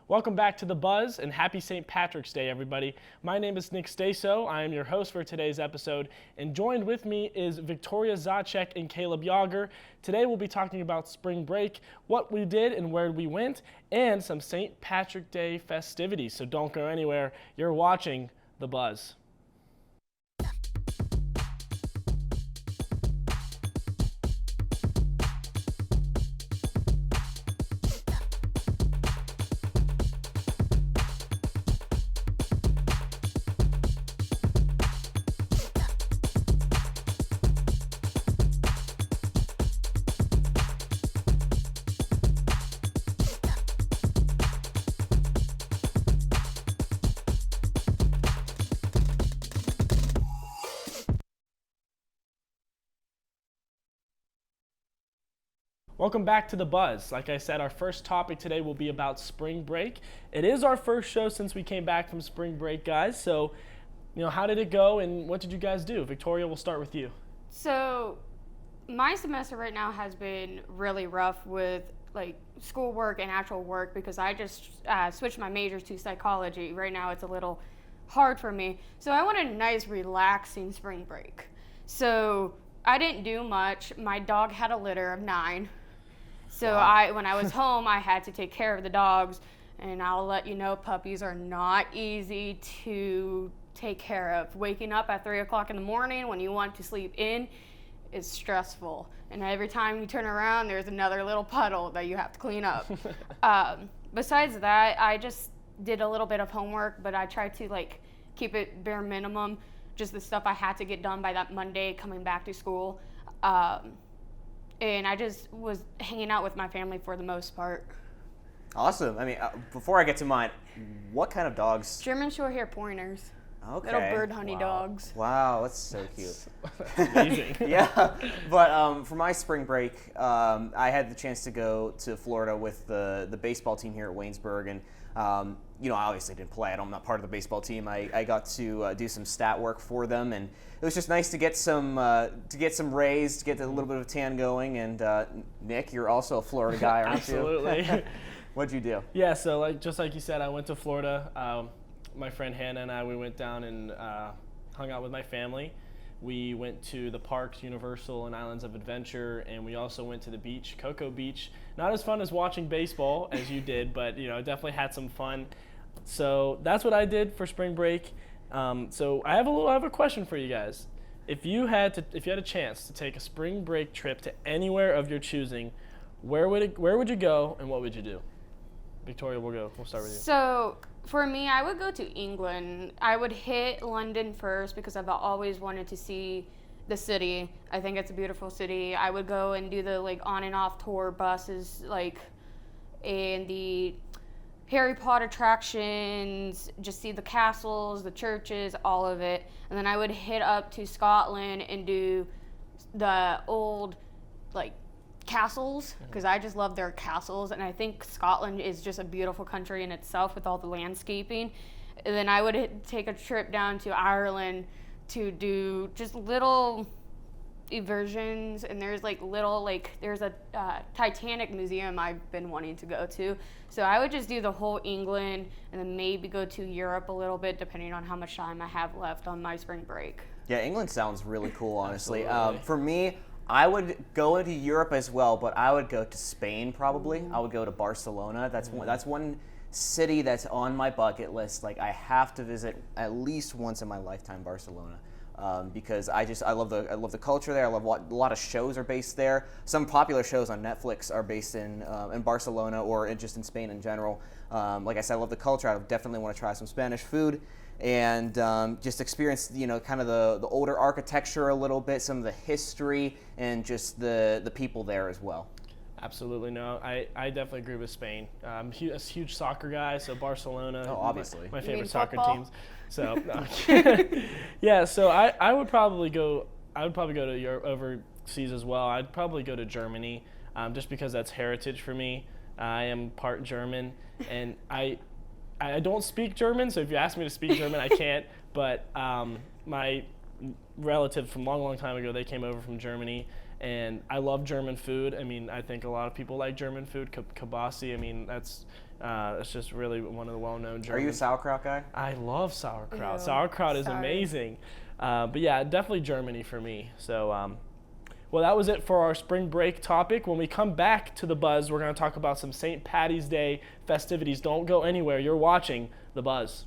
Welcome back to The Buzz, and happy St. Patrick's Day, everybody. My name is Nick Staso. I am your host for today's episode, and joined with me is Victoria Zaczyk and Caleb Yauger. Today we'll be talking about spring break, what we did and where we went, and some St. Patrick's Day festivities. So don't go anywhere. You're watching The Buzz. Welcome back to The Buzz. Like I said, our first topic today will be about spring break. It is our first show since we came back from spring break, guys. So, how did it go and what did you guys do? Victoria, we'll start with you. So, my semester right now has been really rough with schoolwork and actual work because I just switched my majors to psychology. Right now it's a little hard for me. So I want a nice, relaxing spring break. So I didn't do much. My dog had a litter of 9. So Wow. when I was home, I had to take care of the dogs. And I'll let you know, puppies are not easy to take care of. Waking up at 3 o'clock in the morning when you want to sleep in is stressful. And every time you turn around, there's another little puddle that you have to clean up. Besides that, I just did a little bit of homework, but I tried to keep it bare minimum, just the stuff I had to get done by that Monday coming back to school. And I just was hanging out with my family for the most part. Awesome. I mean, before I get to mine, what kind of dogs? German Shorthair Pointers. Okay. Little bird honey dogs. Wow, that's so cute. Amazing. Yeah, but for my spring break, I had the chance to go to Florida with the baseball team here at Waynesburg, and I obviously didn't play. I'm not part of the baseball team. I got to do some stat work for them, and it was just nice to get some rays, to get a little bit of tan going. And Nick, you're also a Florida guy, aren't you? Absolutely. What'd you do? Yeah, so just like you said, I went to Florida. My friend Hannah and I, we went down and hung out with my family. We went to the parks, Universal and Islands of Adventure, and we also went to the beach, Cocoa Beach. Not as fun as watching baseball as you did, but definitely had some fun. So that's what I did for spring break. So I have a question for you guys. If you had a chance to take a spring break trip to anywhere of your choosing, where would you go and what would you do? Victoria, we'll start with you. So for me, I would go to England. I would hit London first because I've always wanted to see the city. I think it's a beautiful city. I would go and do the on and off tour buses, and the Harry Potter attractions, just see the castles, the churches, all of it. And then I would hit up to Scotland and do the old castles, because I just love their castles, and I think Scotland is just a beautiful country in itself with all the landscaping. And then I would take a trip down to Ireland to do just little eversions, and there's there's a Titanic museum I've been wanting to go to. So I would just do the whole England and then maybe go to Europe a little bit depending on how much time I have left on my spring break. Yeah, England sounds really cool, honestly. Absolutely. For me, I would go into Europe as well, but I would go to Spain probably. I would go to Barcelona. That's one city that's on my bucket list. I have to visit at least once in my lifetime Barcelona. Because I love the culture there. I love a lot of shows are based there. Some popular shows on Netflix are based in Barcelona or just in Spain in general. Like I said, I love the culture. I definitely want to try some Spanish food and just experience kind of the older architecture a little bit, some of the history, and just the people there as well. Absolutely, no. I definitely agree with Spain. I'm a huge soccer guy, so Barcelona. Oh, obviously. My You favorite mean soccer football? teams. So, yeah. So I would probably go. To Europe overseas as well. I'd probably go to Germany, just because that's heritage for me. I am part German, and I don't speak German. So if you ask me to speak German, I can't. But my relative from a long time ago, they came over from Germany. And I love German food. I mean, I think a lot of people like German food. Kibasi, I mean, It's just really one of the well-known German. Are you a sauerkraut guy? I love sauerkraut. Ew, Sauerkraut is sorry. amazing. But yeah, definitely Germany for me. So, well, that was it for our spring break topic. When we come back to The Buzz, we're going to talk about some St. Patty's Day festivities. Don't go anywhere. You're watching The Buzz.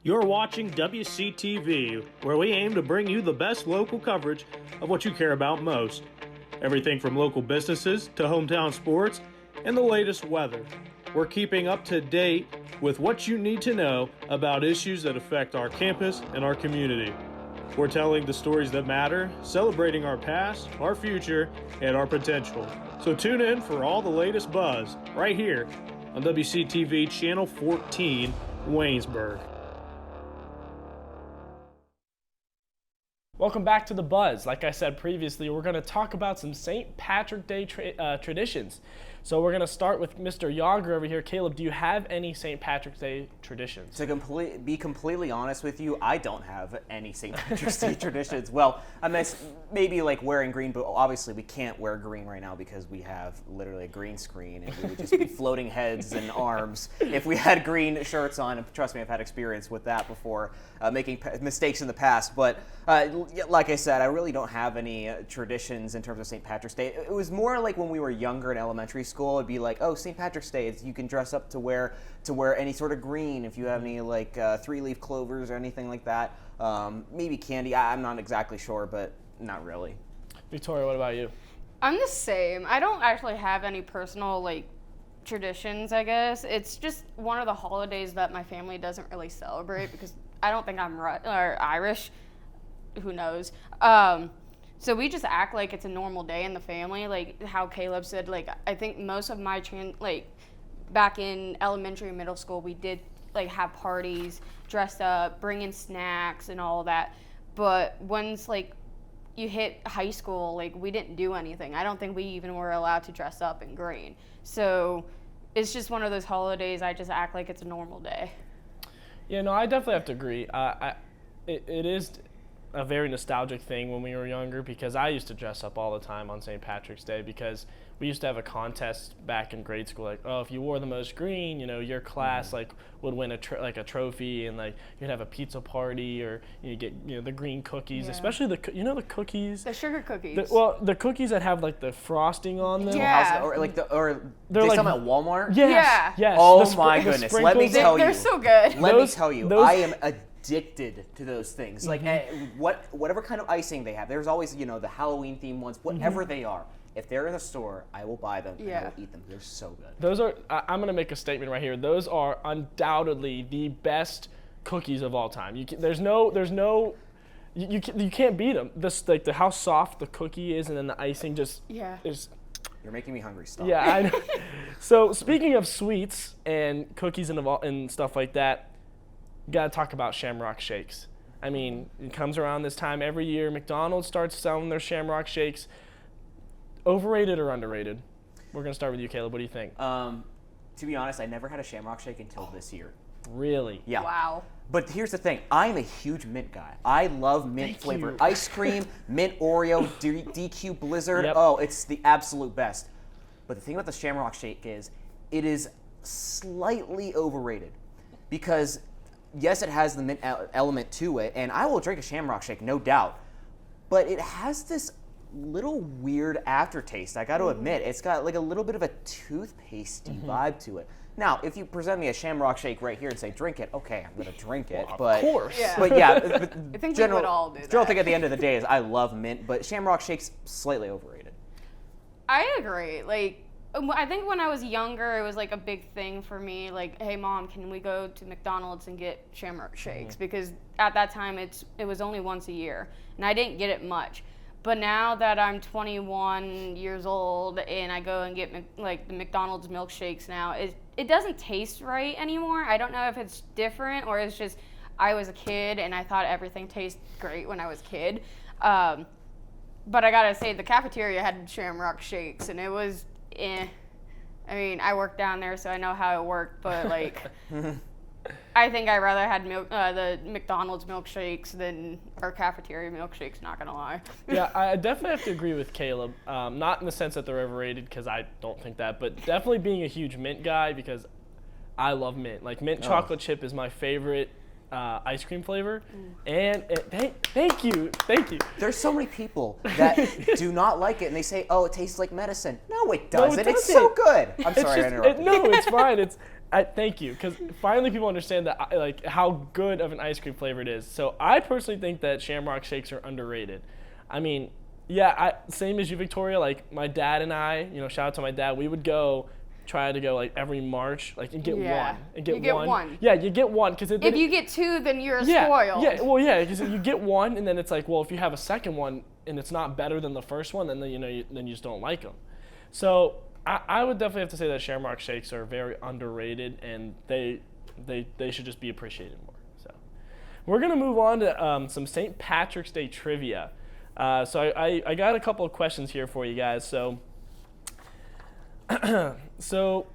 You're watching WCTV, where we aim to bring you the best local coverage of what you care about most. Everything from local businesses to hometown sports and the latest weather. We're keeping up to date with what you need to know about issues that affect our campus and our community. We're telling the stories that matter, celebrating our past, our future, and our potential. So tune in for all the latest buzz right here on WCTV Channel 14, Waynesburg. Welcome back to The Buzz. Like I said previously, we're going to talk about some St. Patrick Day traditions. So we're going to start with Mr. Yauger over here. Caleb, do you have any St. Patrick's Day traditions? To be completely honest with you, I don't have any St. Patrick's Day traditions. Well, I mean, maybe like wearing green, but obviously we can't wear green right now because we have literally a green screen and we would just be floating heads and arms if we had green shirts on. And trust me, I've had experience with that before, making mistakes in the past. But like I said, I really don't have any traditions in terms of St. Patrick's Day. It was more like when we were younger in elementary school, it'd be like, oh, St. Patrick's Day, you can dress up to wear any sort of green if you have any like 3-leaf clovers or anything like that. Maybe candy. I'm not exactly sure, but not really. Victoria, what about you? I'm the same. I don't actually have any personal like traditions, I guess. It's just one of the holidays that my family doesn't really celebrate because I don't think I'm or Irish. Who knows? So we just act like it's a normal day in the family, like how Caleb said. Like I think most of my back in elementary and middle school, we did like have parties, dress up, bring in snacks and all that. But once like you hit high school, like we didn't do anything. I don't think we even were allowed to dress up in green. So it's just one of those holidays. I just act like it's a normal day. Yeah, no, I definitely have to agree. It is a very nostalgic thing when we were younger because I used to dress up all the time on St. Patrick's Day because we used to have a contest back in grade school, like, oh, if you wore the most green, you know, your class like would win a trophy, and like you'd have a pizza party, or you get the green cookies, especially the cookies, The sugar cookies. the cookies that have like the frosting on them. Yeah. Or like They're they like- sell them at Walmart. Yes, Yeah. yes. Oh The my the goodness, let me sprinkles- tell you. They're so good. Let me Those- tell you, those- I am addicted to those things. Like whatever kind of icing they have. There's always the Halloween themed ones. Whatever they are, if they're in the store, I will buy them and I Yeah. will eat them. They're so good. Those are. I'm gonna make a statement right here. Those are undoubtedly the best cookies of all time. You can't beat them. This like how soft the cookie is, and then the icing just is. You're making me hungry. Stop. Yeah, I know. So speaking of sweets and cookies and stuff like that, you gotta talk about Shamrock Shakes. I mean, it comes around this time every year. McDonald's starts selling their Shamrock Shakes. Overrated or underrated? We're gonna start with you, Caleb. What do you think? To be honest, I never had a Shamrock Shake until this year. Really? Yeah. Wow. But here's the thing. I'm a huge mint guy. I love mint flavored ice cream, mint Oreo, DQ Blizzard. Yep. Oh, it's the absolute best. But the thing about the Shamrock Shake is it is slightly overrated because, yes, it has the mint element to it, and I will drink a Shamrock Shake, no doubt. But it has this little weird aftertaste. I got to admit, it's got like a little bit of a toothpastey vibe to it. Now, if you present me a Shamrock Shake right here and say drink it, okay, I'm gonna drink it. But of course. Yeah. But yeah, I think we would all do that. General thing at the end of the day is I love mint, but Shamrock Shake's slightly overrated. I agree. Like, I think when I was younger, it was like a big thing for me. Like, hey, Mom, can we go to McDonald's and get Shamrock Shakes? Because at that time, it was only once a year, and I didn't get it much. But now that I'm 21 years old and I go and get the McDonald's milkshakes now, it doesn't taste right anymore. I don't know if it's different or it's just I was a kid and I thought everything tasted great when I was a kid. But I gotta say, the cafeteria had Shamrock Shakes and it was I mean, I worked down there, so I know how it worked, but like I think I'd rather had the McDonald's milkshakes than our cafeteria milkshakes, not gonna lie. Yeah, I definitely have to agree with Caleb. Not in the sense that they're overrated, because I don't think that, but definitely being a huge mint guy, because I love mint. Like mint chocolate chip is my favorite ice cream flavor. And thank you. There's so many people that do not like it, and they say, "Oh, it tastes like medicine." No, it doesn't. It's so good. I'm sorry, I interrupted. No, it's fine. Thank you, because finally people understand that like how good of an ice cream flavor it is. So I personally think that Shamrock Shakes are underrated. I mean, yeah, same as you, Victoria. Like my dad and I, shout out to my dad. We would try to go like every March, like and get one. And get you get one. Yeah, you get one because if you get two, then you're spoiled. Yeah, well, yeah, because you get one, and then it's like, well, if you have a second one and it's not better than the first one, then then you just don't like them. So I would definitely have to say that Shamrock Shakes are very underrated, and they should just be appreciated more. So we're gonna move on to some St. Patrick's Day trivia. So I got a couple of questions here for you guys. So so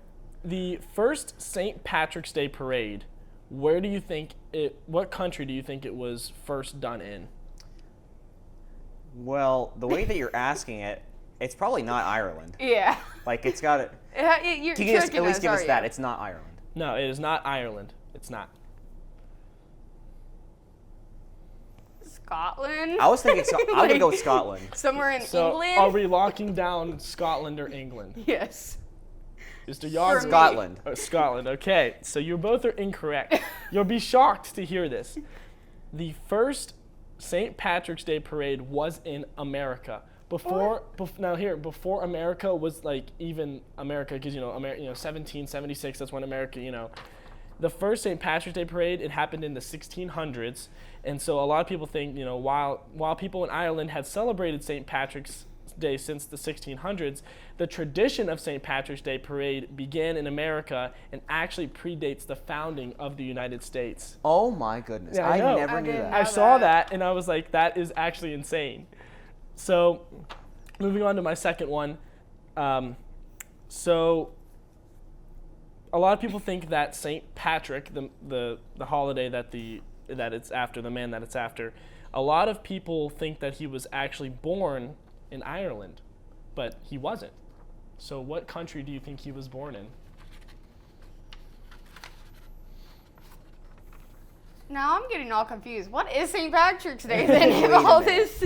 the first St. Patrick's Day parade, what country do you think it was first done in? Well, the way that you're asking it, it's probably not Ireland. Yeah. Like it's got it. You're Can you at least give us that? You? It's not Ireland. No, it is not Ireland. It's not. Scotland? I was thinking I'm gonna go with Scotland. Somewhere in So England? are we locking down Scotland or England? Yes. Mr. Yauger. Scotland. Scotland. Okay, so you both are incorrect. You'll be shocked to hear this. The first St. Patrick's Day parade was in America. Before America was like even America, because 1776. That's when America, The first St. Patrick's Day parade, it happened in the 1600s, and so a lot of people think, while people in Ireland had celebrated St. Patrick's Day since the 1600s, the tradition of St. Patrick's Day parade began in America and actually predates the founding of the United States. Oh my goodness! Yeah, I know. never knew that. I saw that and I was like, that is actually insane. So, moving on to my second one. So, a lot of people think that St. Patrick, the holiday that it's after, the man that it's after, a lot of people think that he was actually born in Ireland, but he wasn't. So, what country do you think he was born in? Now I'm getting all confused. What is St. Patrick's Day then? If all this.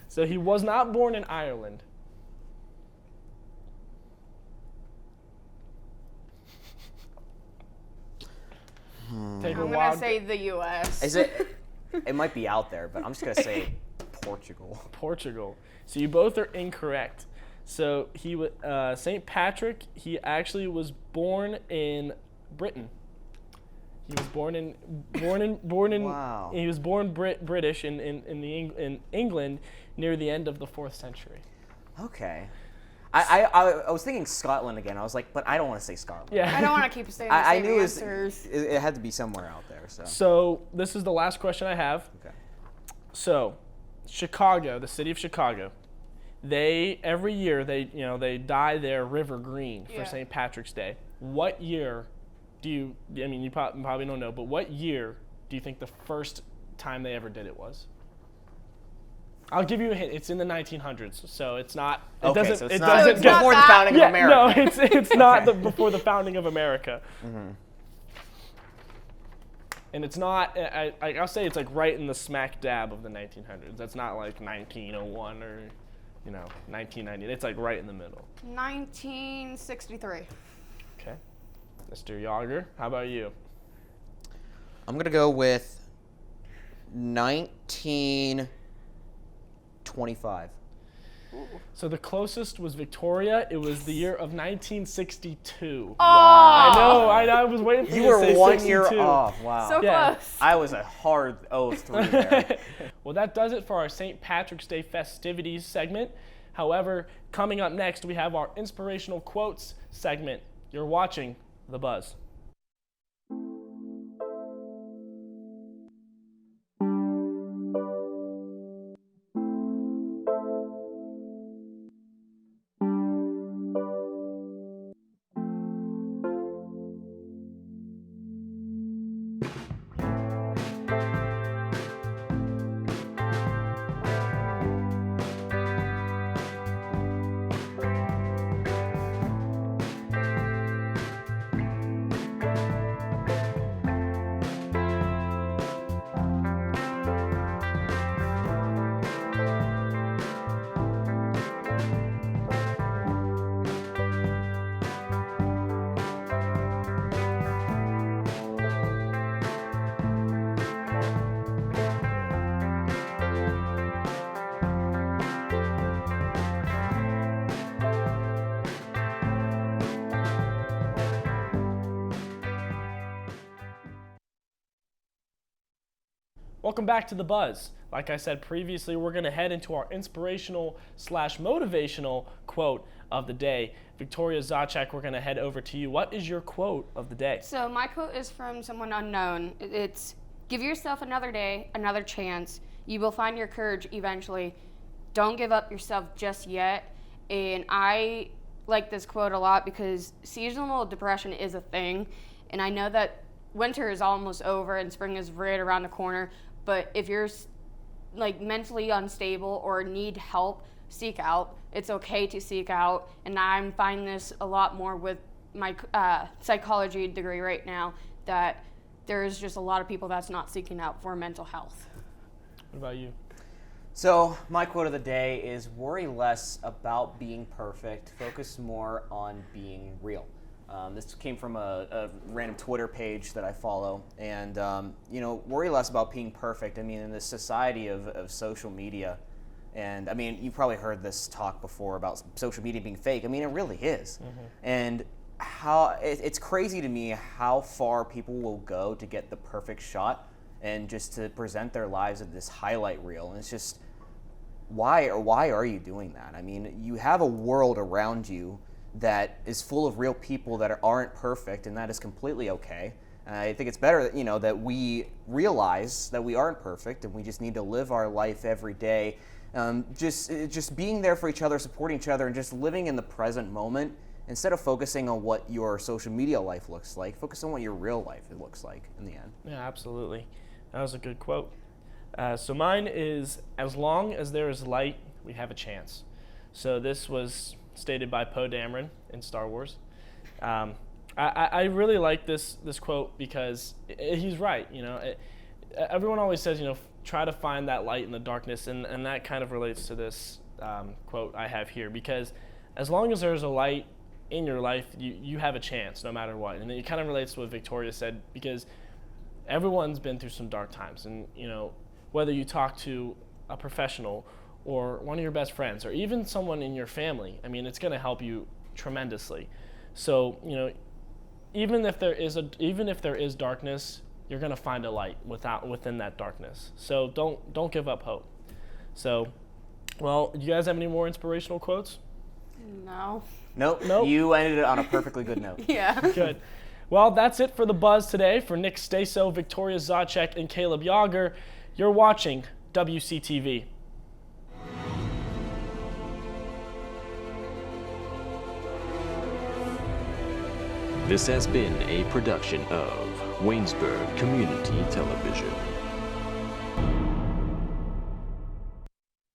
So he was not born in Ireland. I'm gonna say the U.S. Is it? It might be out there, but I'm just gonna say Portugal. Portugal. So you both are incorrect. So St. Patrick, he actually was born in Britain. He was born in. Wow. He was born British in England near the end of the 4th century. Okay. I was thinking Scotland again. I was like, but I don't want to say Scotland. Yeah. I don't want to keep saying the I same knew answers. it had to be somewhere out there. So this is the last question I have. Okay. So, Chicago, the city of Chicago, every year they dye their river green for St. Patrick's Day. What year you probably don't know, but what year do you think the first time they ever did it was? I'll give you a hint. It's in the 1900s, so it's not. It doesn't. So it's it not doesn't before the founding of America. No, it's not before the founding of America. Mm-hmm. And it's not. I'll say it's like right in the smack dab of the 1900s. That's not like 1901 or, 1990. It's like right in the middle. 1963. Okay, Mr. Yauger, how about you? I'm gonna go with 1925. So the closest was Victoria. It was the year of 1962. Oh! I know. I was waiting for you to say 62. You were 1 year off. Wow. So Yeah. close. I was a hard 0-3 there. Well, that does it for our St. Patrick's Day festivities segment. However, coming up next, we have our inspirational quotes segment. You're watching The Buzz. Welcome back to The Buzz. Like I said previously, we're going to head into our inspirational/motivational quote of the day. Victoria Zaczyk, we're going to head over to you. What is your quote of the day? So my quote is from someone unknown. It's, give yourself another day, another chance. You will find your courage eventually. Don't give up yourself just yet. And I like this quote a lot because seasonal depression is a thing. And I know that winter is almost over and spring is right around the corner. But if you're like mentally unstable or need help, seek out. It's okay to seek out. And I'm finding this a lot more with my psychology degree right now, that there's just a lot of people that's not seeking out for mental health. What about you? So my quote of the day is, worry less about being perfect, focus more on being real. This came from a random Twitter page that I follow, and worry less about being perfect. I mean, in this society of social media, and I mean, you've probably heard this talk before about social media being fake. I mean, it really is. And how it's crazy to me how far people will go to get the perfect shot and just to present their lives as this highlight reel. And it's just, why are you doing that? I mean, you have a world around you that is full of real people that aren't perfect, and that is completely okay. I think it's better that, that we realize that we aren't perfect and we just need to live our life every day, just being there for each other, supporting each other, and just living in the present moment instead of focusing on what your social media life looks like. Focus on what your real life looks like in the end. Yeah, absolutely. That was a good quote. So mine is, as long as there is light, we have a chance. So this was stated by Poe Dameron in Star Wars. I really like this quote because he's right. Everyone always says, try to find that light in the darkness, and that kind of relates to this quote I have here, because as long as there's a light in your life, you have a chance no matter what. And it kind of relates to what Victoria said, because everyone's been through some dark times, and whether you talk to a professional or one of your best friends or even someone in your family, I mean, it's going to help you tremendously. So even if there is darkness, you're going to find a light within that darkness. So don't give up hope. So, well, do you guys have any more inspirational quotes? No. Nope. You ended it on a perfectly good note. Yeah. Good. Well, that's it for The Buzz today. For Nick Staso, Victoria Zaczyk, and Caleb Yauger, you're watching WCTV. This has been a production of Waynesburg Community Television.